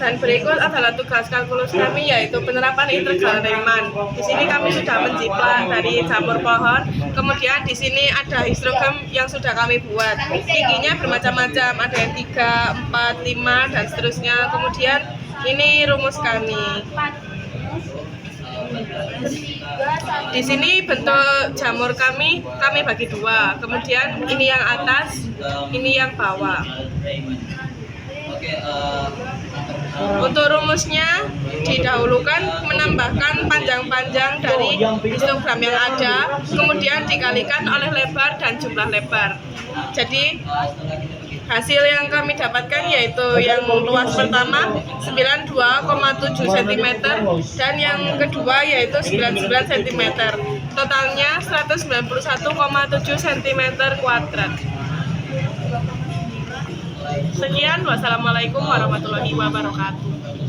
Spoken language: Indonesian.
Dan berikut adalah tugas kalkulus kami, yaitu penerapan integral Riemann. Di sini kami sudah menjiplak dari jamur pohon. Kemudian di sini ada histogram yang sudah kami buat. Tingginya bermacam-macam, ada yang 3, 4, 5 dan seterusnya. Kemudian ini rumus kami. Di sini bentuk jamur kami bagi dua. Kemudian ini yang atas, ini yang bawah. Untuk rumusnya didahulukan menambahkan panjang-panjang dari histogram yang ada, kemudian dikalikan oleh lebar dan jumlah lebar. Jadi hasil yang kami dapatkan yaitu yang luas pertama 92,7 cm dan yang kedua yaitu 99 cm. Totalnya 191,7 cm kuadrat. Sekian, wassalamualaikum warahmatullahi wabarakatuh.